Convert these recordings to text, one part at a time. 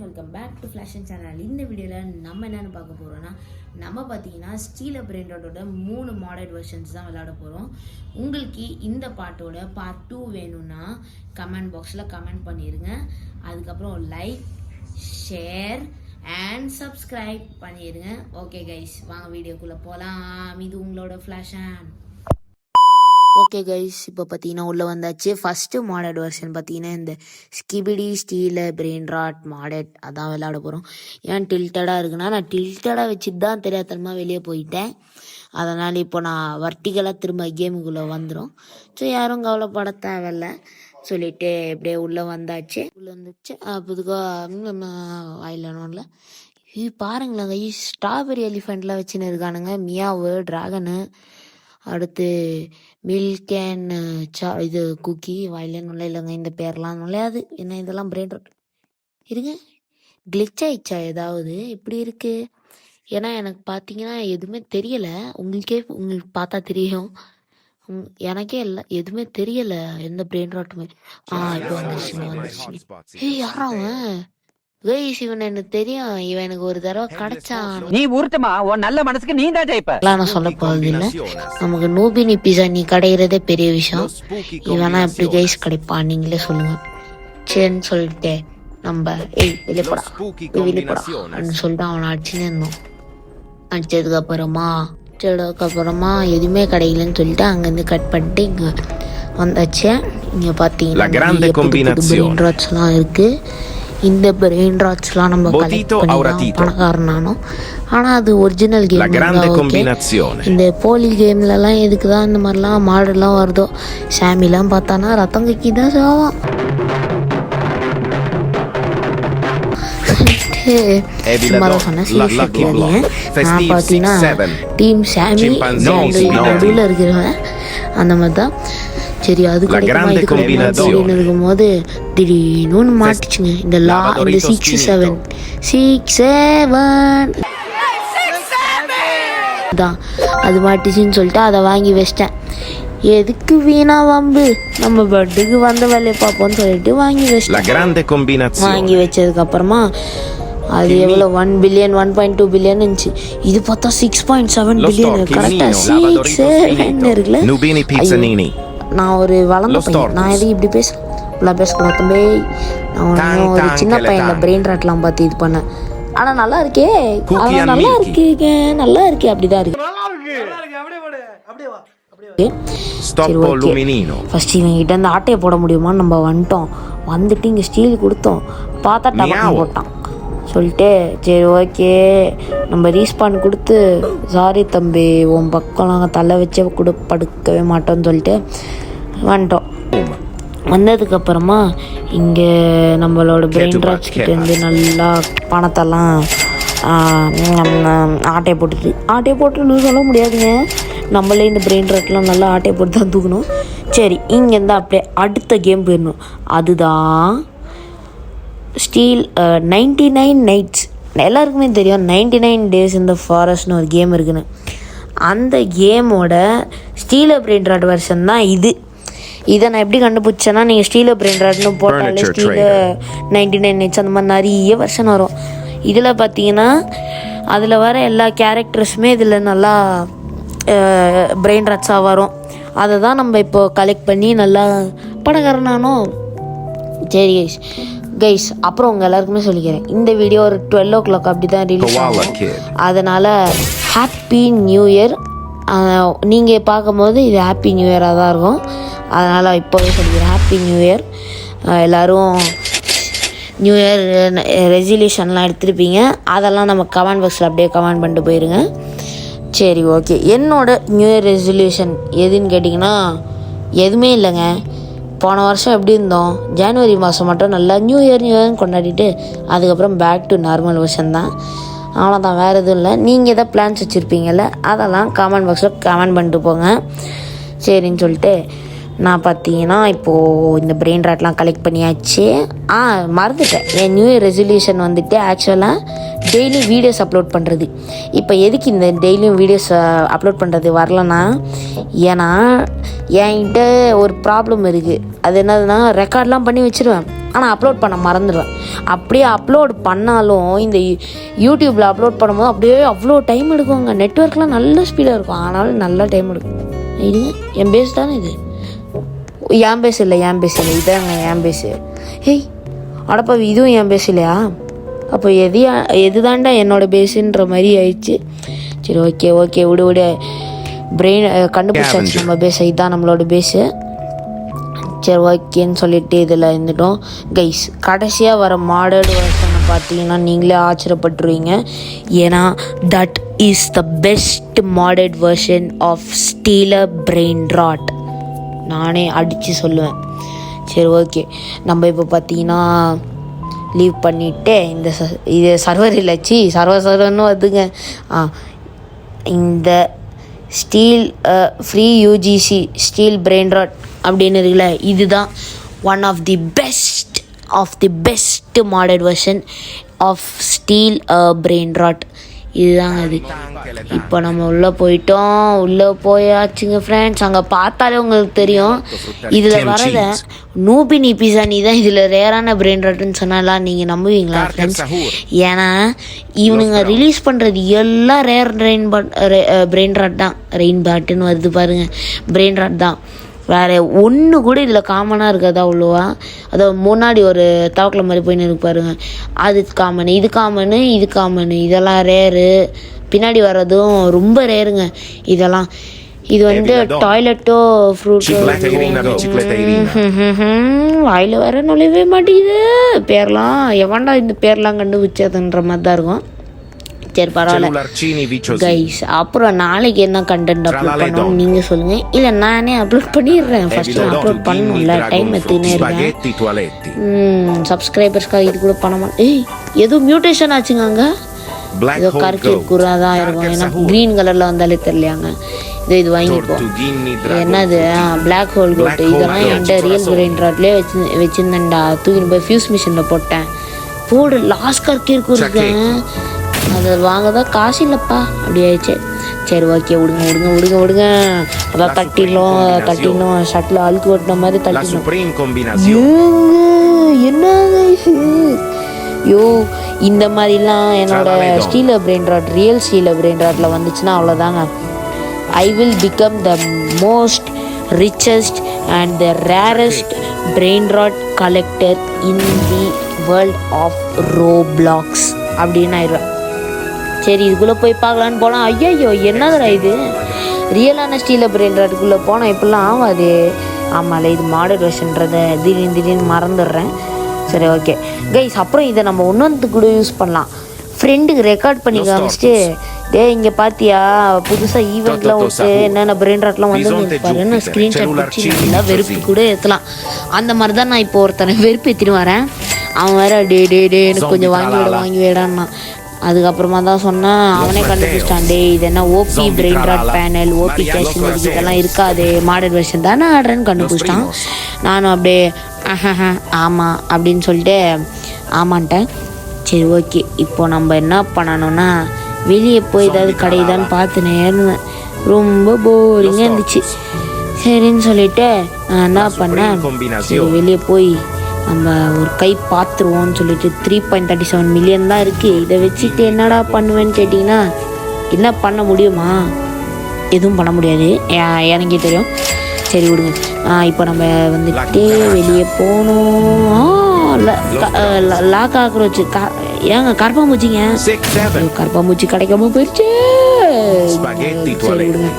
Welcome back to ஃப்ளாஷன் channel. இந்த வீடியோவில் நம்ம என்னென்னு பார்க்க போகிறோன்னா, நம்ம பார்த்தீங்கன்னா ஸ்டீலர் பிராண்டோட 3 மாடல் வெர்ஷன்ஸ் தான் விளையாட போகிறோம். உங்களுக்கு இந்த பாட்டோட பார்ட் 2 வேணும்னா கமெண்ட் பாக்ஸில் கமெண்ட் பண்ணிடுங்க. அதுக்கப்புறம் லைக், ஷேர் அண்ட் சப்ஸ்கிரைப் பண்ணிடுங்க. ஓகே கைஸ், வாங்க வீடியோக்குள்ளே போகலாம். இது உங்களோட ஃப்ளாஷன். ஓகே கைஸ், இப்போ பார்த்தீங்கன்னா உள்ளே வந்தாச்சு. ஃபஸ்ட்டு மாடட் வெர்ஷன் பார்த்தீங்கன்னா இந்த ஸ்கிபிடி ஸ்டீலர் பிரெயின் ராட் மாடட் அதான் விளையாட போகிறோம். ஏன் டில்டடாக இருக்குன்னா, நான் டில்டடாக வச்சுட்டு தான் தெரியாதனமாக வெளியே போயிட்டேன். அதனால் இப்போ நான் வர்ட்டிகலாக திரும்ப கேமுக்குள்ளே வந்துடும். ஸோ யாரும் கவலைப்பட தேவையில்லை சொல்லிட்டு எப்படியே உள்ளே வந்தாச்சு. உள்ளே வந்துச்சு புதுக்காக வாயிலோன்ல இது பாருங்களேன் கைஸ், ஸ்ட்ராபெரி எலிஃபெண்ட்லாம் வச்சுன்னு இருக்கானுங்க. மியாவு, ட்ராகனு, அடுத்து மில்க் அண்ட் இது குக்கி. வாயிலே நுழையிலங்க இந்த பேர்லாம் நுழையாது. என்ன இதெல்லாம் பிரெயின் ராட் இருங்க, கிளிச் ஆயிடுச்சா ஏதாவது இப்படி இருக்கு? ஏன்னா எனக்கு பார்த்தீங்கன்னா எதுவுமே தெரியலை. உங்களுக்கு பார்த்தா தெரியும், எனக்கே இல்லை எதுவுமே தெரியலை எந்த பிரெயின் ராட்டுமே. இப்போ வந்துருச்சு. யாரா அவன்? இவன் எனக்கு தெரியும், இவன் எனக்கு ஒரு தடவை கிடைச்சான். நீ உருட்டுமா, உன் நல்ல மனசுக்கு நீ தான் ஜெயிப்ப. நான் சொல்ல போறது இல்ல, நமக்கு நூபினி பிஸா நீ கிடைக்கிறதே பெரிய விஷயம். இவனா எப்படி கைஸ் கிடைப்பான் நீங்களே சொல்லுங்க. சரின்னு சொல்லிட்டு நம்ம வெளியப்படா அப்படின்னு சொல்லிட்டு அவனை அடிச்சுன்னு இருந்தோம். அடிச்சதுக்கு அப்புறமா எதுவுமே கிடைக்கலன்னு சொல்லிட்டு அங்கேருந்து கட் பண்ணிட்டு இங்கே வந்தாச்சு. இங்கே பார்த்தீங்கன்னா பிரெயின் ராட்ஸ்லாம் இருக்கு. இந்த பிரெயின் ராட்ஸ்லாம் நம்ம கலெக்ட் பண்ணி பணக்காரனானோம். ஆனால் அது ஒரிஜினல் கேம். இந்த போலி கேம்லலாம் எதுக்கு தான் இந்த மாதிரிலாம் மாடெல்லாம் வருதோ. சாமிலாம் பார்த்தானா ரத்தம் கக்கி தான் சாவான். நான் பார்த்தீங்கன்னா டீம் சாமி நடுவில் இருக்கிறவன் அந்த மாதிரி தான். சரி, அதுக்கு இருக்கும்போது திடீர்னு மாட்டுச்சுங்க இந்த இந்த 6-7 தான் அது மாட்டுச்சுன்னு சொல்லிட்டு அதை வாங்கி வச்சிட்டேன். எதுக்கு வீணா வம்பு, நம்ம பட்டுக்கு வந்த வேலையை பார்ப்போம்னு சொல்லிட்டு வாங்கி வச்சிட்டேன். வாங்கி வச்சதுக்கு அப்புறமா அது எவ்வளோ 1 பில்லியன் 1.2 பில்லியன் இருந்துச்சு. இது பார்த்தா 6.7 பில்லியன். கரெக்டா 6-7 இருக்குல்ல. நான் ஒரு வளர்ந்த பையன், நான் எதுவும் இப்படி பேசக்கூடாது தம்பி. நான் ஒரு சின்ன பையனில் பிரெயின் ராட்லாம் பார்த்து இது பண்ணேன். ஆனால் நல்லா இருக்கே, நல்லா இருக்கே அப்படிதான் இருக்கு. ஃபர்ஸ்ட் இவங்க கிட்ட இருந்து ஆட்டையை போட முடியுமான்னு நம்ம வந்துட்டு இங்கே ஸ்டீல் கொடுத்தோம். பார்த்தா டபக்கு போட்டான் சொல்லிட்டு சரி ஓகே நம்ம ரீஸ்பான் கொடுத்து சாரி தம்பி உன் பக்கம் நாங்கள் தலை வச்சே படுக்கவே மாட்டோம்னு சொல்லிட்டு வந்துட்டோம். வந்ததுக்கப்புறமா இங்கே நம்மளோட பிரெயின் ராட்ஸ் கிட்டேருந்து நல்லா பணத்தெல்லாம் ஆட்டையை போட்டுன்னு சொல்ல முடியாதுங்க. நம்மளே இந்த பிரெயின் ராட்லாம் நல்லா ஆட்டையை போட்டு தான் தூக்கணும். சரி, இங்கேருந்து அப்படியே அடுத்த கேம் போயிடணும். அதுதான் ஸ்டீல் 99 நைட்ஸ். எல்லாருக்குமே தெரியும் 99 டேஸ் இந்த ஃபாரஸ்ட்னு ஒரு கேம் இருக்குன்னு. அந்த கேமோட ஸ்டீலர் பிரெயின் ராட் வெர்ஷன் தான் இது. இதை நான் எப்படி கண்டுபிடிச்சேன்னா, நீங்கள் ஸ்டீலர் பிரெயின் ராட்னு போட்டாலே ஸ்டீலர் 99 நைட்ஸ் அந்த மாதிரி நிறைய வெர்ஷன் வரும். இதில் பார்த்தீங்கன்னா அதில் வர எல்லா கேரக்டர்ஸுமே இதில் நல்லா பிரெயின் ராட்ஸாக வரும். அதை தான் நம்ம இப்போ கலெக்ட் பண்ணி நல்லா பணக்காரனானோ. சரி கைஸ், அப்புறம் உங்கள் எல்லாருக்குமே சொல்லிக்கிறேன், இந்த வீடியோ ஒரு 12 o'clock அப்படி தான் ரிலீஸ் ஆகும். அதனால் ஹாப்பி நியூ இயர். நீங்கள் பார்க்கும்போது இது ஹாப்பி நியூ இயராக தான் இருக்கும். அதனால் இப்போவே சொல்லிக்கிறேன், ஹாப்பி நியூ இயர். எல்லோரும் நியூ இயர் ரெசல்யூஷன்லாம் எடுத்துருப்பீங்க. அதெல்லாம் நம்ம கமெண்ட் பாக்ஸில் அப்படியே கமெண்ட் பண்ணிட்டு போயிருங்க. சரி ஓகே, என்னோட நியூ இயர் ரெசல்யூஷன் எதுன்னு கேட்டிங்கன்னா எதுவுமே இல்லைங்க. போன வருஷம் எப்படி இருந்தோம், ஜனவரி மாதம் மட்டும் நல்லா நியூ இயர்னு கொண்டாடிட்டு அதுக்கப்புறம் பேக் டு நார்மல் வெர்ஷன் தான். அவ்வளோதான், வேறு எதுவும் இல்லை. நீங்கள் எதாவது பிளான்ஸ் வச்சுருப்பீங்கள்ல, அதெல்லாம் கமெண்ட் பாக்ஸில் கமெண்ட் பண்ணிட்டு போங்க. சரின்னு சொல்லிட்டு நான் பார்த்தீங்கன்னா இப்போது இந்த பிரெயின் ராட்லாம் கலெக்ட் பண்ணியாச்சு. மறந்துட்டேன், என் நியூ இயர் ரெசல்யூஷன் வந்துட்டு ஆக்சுவலாக டெய்லி வீடியோஸ் அப்லோட் பண்ணுறது. இப்போ எதுக்கு இந்த டெய்லியும் வீடியோஸ் அப்லோட் பண்ணுறது வரலன்னா, ஏன்னா என்கிட்ட ஒரு ப்ராப்ளம் இருக்குது. அது என்னதுன்னா, ரெக்கார்ட்லாம் பண்ணி வச்சுருவேன். ஆனால் அப்லோட் பண்ண மறந்துடுவேன். அப்படியே அப்லோட் பண்ணாலும் இந்த யூடியூப்பில் அப்லோட் பண்ணும்போது அப்படியே அவ்வளோ டைம் எடுக்குங்க. நெட்ஒர்க்லாம் நல்ல ஸ்பீடாக இருக்கும், ஆனாலும் நல்ல டைம் எடுக்கும். இது என் பேஸ் தானே, இது என் பேஸ் இல்லை இதாங்க என் பேஸு. ஹேய் அடப்பா, இதுவும் என் பேஸ் இல்லையா? அப்போ எது தாண்டா என்னோடய பேஸுன்ற மாதிரி ஆயிடுச்சு. சரி ஓகே விடு பிரெயின் கண்டுபிடிச்சாச்சு நம்ம பேஸை, இதுதான் நம்மளோட பேஸு. சரி ஓகேன்னு சொல்லிட்டு இதில் இருந்துட்டோம். கைஸ், கடைசியாக வர மாடர்ன் வெர்ஷனை பார்த்தீங்கன்னா நீங்களே ஆச்சரியப்பட்டுருவீங்க. ஏன்னா that is the best modern version of stealer brain rod, நானே அடித்து சொல்லுவேன். சரி ஓகே, நம்ம இப்போ பார்த்தீங்கன்னா லீவ் பண்ணிவிட்டு இது சர்வர் இல்லைச்சி சர்வர்னு வருதுங்க. இந்த steel free UGC steel brain rod அப்படின்னு இருக்குல்ல, இதுதான் one of the best modern version of steel brain rod. இதுதாங்க அது. இப்போ நம்ம உள்ளே போயாச்சுங்க ஃப்ரெண்ட்ஸ். அங்கே பார்த்தாலே உங்களுக்கு தெரியும், இதில் வரத நூபினி பிசானி தான் இதில் ரேரான பிரெயின் ராட்டுன்னு சொன்னாலாம் நீங்கள் நம்புவீங்களா ஃப்ரெண்ட்ஸ்? ஏன்னா இவனுங்க ரிலீஸ் பண்ணுறது எல்லாம் ரேர் பிரெயின் ராட் தான். ரெயின் பாட்டுன்னு வருது பாருங்கள், பிரெயின் ராட் தான். வேறு ஒன்று கூட இதில் காமனாக இருக்காது அவ்வளோவா. அதை முன்னாடி ஒரு தவக்கில் மாதிரி போயின்னு இருக்கு பாருங்க, அது காமனு, இது காமனு, இதெல்லாம் ரேரு. பின்னாடி வர்றதும் ரொம்ப ரேருங்க இதெல்லாம். இது வந்து டாய்லெட்டோ ஃப்ரூட்டோ வாயில் வேற நுழையவே மாட்டேங்குது. பேர்லாம் எவன்டா இந்த பேர்லாம் கண்டுபிடிச்சதுன்ற மாதிரி தான் இருக்கும். சரி பரவாயில்ல கைஸ். அப்புறம் நாளைக்கு என்ன கண்டென்ட் அப்லோட் பண்ணணும் நீங்கள் சொல்லுங்கள், இல்லை நானே அப்லோட் பண்ணிடுறேன். ஃபர்ஸ்ட் அப்லோட் பண்ணணும்ல, டைம் எடுத்துக்கினே இருக்கேன். சப்ஸ்கிரைபர்ஸ்க்காக இது கூட பண்ண மாட்டேன். ஏதோ மியூட்டேஷன் ஆச்சுங்க அங்கே, ஏதோ கருக்கி குறா தான் இருக்கும். ஏன்னா க்ரீன் கலரில் வந்தாலே தெரியலையாங்க. இது வாங்கிப்போம். என்னது பிளாக் ஹோல் கோட்டு, இதெல்லாம் என்கிட்ட ரியல் பிரெயின் ராட்லேயே வச்சுருந்தேன்டா. தூக்கின்னு போய் ஃபியூஸ் மிஷினில் போட்டேன். போடு லாஸ்ட் கருக்கி இருக்கேன், அதை வாங்க தான் காசு இல்லைப்பா, அப்படி ஆயிடுச்சு. சரி ஓகே விடுங்க. அதான் தட்டிடணும் ஷட்டில் அழுக்கு ஓட்டின மாதிரி தட்டிடணும். என்ன யோ, இந்த மாதிரிலாம் என்னோட stealer brain rot, real stealer brain ராட்டில் வந்துச்சுன்னா அவ்வளோதாங்க. I will become the most richest and the rarest brain rot collector in the world of Roblox அப்படின்னு ஆயிடுவேன். சரி இதுக்குள்ளே போய் பார்க்கலான்னு போனால் ஐயோ என்னதுடா இது, ரியலான ஸ்டீலர் பிரெயின் ராட்டுக்குள்ளே போனால் இப்படிலாம் ஆகாது. ஆமாம்ல, இது மாடர்ன் வெர்ஷன்றதை திடீர்னு மறந்துடுறேன். சரி ஓகே கைஸ், அப்புறம் இதை நம்ம இன்னொன்றுக்கு கூட யூஸ் பண்ணலாம். ஃப்ரெண்டுக்கு ரெக்கார்ட் பண்ணி காமிச்சிட்டு, இங்கே பார்த்தியா புதுசாக ஈவெண்ட்லாம் விட்டு என்னென்ன பிரெயின் ராட்லாம் வந்து பாருன்னு ஸ்க்ரீன்ஷாட் பிடிச்சி நல்லா வெறுப்பு கூட ஏற்றலாம். அந்த மாதிரி தான் நான் இப்போ ஒருத்தனை வெறுப்பு ஏற்றின்னு வரேன். அவன் வேற டே எனக்கு கொஞ்சம் வாங்கி விடான்னா. அதுக்கப்புறமா தான் சொன்னேன், அவனே கண்டுபிடிச்சிட்டான். இது என்ன OP brain rod panel, OP casing இதெல்லாம் இருக்காது, மாடர்ன் வெர்ஷன் தானே ஆடுறேன்னு கண்டுபிடிச்சிட்டான். நானும் அப்படியே ஆமாம் அப்படின்னு சொல்லிட்டு ஆமான்ட்டேன். சரி ஓகே, இப்போ நம்ம என்ன பண்ணணும்னா வெளியே போய் ஏதாவது கடைதான்னு பார்த்துனே இருந்தேன். ரொம்ப போரிங்காக இருந்துச்சு. சரின்னு சொல்லிட்டு நான் என்ன பண்ணேன், சரி வெளியே போய் நம்ம ஒரு கை பார்த்துருவோம்னு சொல்லிட்டு 3.37 மில்லியன் தான் இருக்குது. இதை வச்சுட்டு என்னடா பண்ணுவேன்னு கேட்டிங்கன்னா, என்ன பண்ண முடியுமா? எதுவும் பண்ண முடியாது, எனக்கே தெரியும். சரி விடுங்க. இப்போ நம்ம வந்துட்டு வெளியே போகணும். லாக் ஆக்ரோச்சு ஏங்க கரப்பாம்பூச்சிங்க, கரப்பாம்பூச்சி கிடைக்காம போயிடுச்சு. சரி விடுங்க.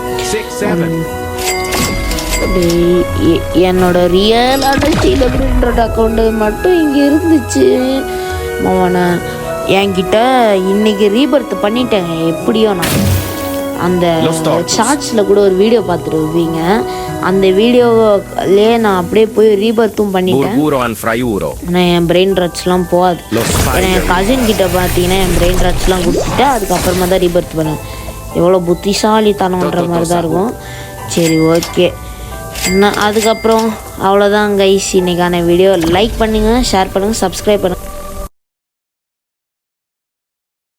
என்னோட ரியலான ஸ்டீலர் பிரெயின் ராட் அக்கௌண்ட்டு மட்டும் இங்கே இருந்துச்சு. மாவன என்கிட்ட இன்னைக்கு ரீபர்த் பண்ணிட்டேங்க. எப்படியோ நான் அந்த ஷார்ட்ஸில் கூட ஒரு வீடியோ பார்த்துருவீங்க, அந்த வீடியோவிலே நான் அப்படியே போய் ரீபர்த்தும் பண்ணிட்டேன். ஆனால் என் பிரெயின் ராட்ஸ்லாம் போகாது. ஏன்னா என் கசின் கிட்ட பார்த்தீங்கன்னா என் பிரெயின் ராட்ஸ்லாம் கொடுத்துட்டு அதுக்கப்புறமா தான் ரீபர்த் பண்ணேன். எவ்வளோ புத்திசாலித்தனம்ன்ற மாதிரி தான் இருக்கும். சரி ஓகே, அதுக்கப்புறம் அவ்வளோதான் கைஸ் இன்னைக்கான வீடியோ. லைக் பண்ணுங்கள், ஷேர் பண்ணுங்கள், சப்ஸ்கிரைப் பண்ணுங்கள்.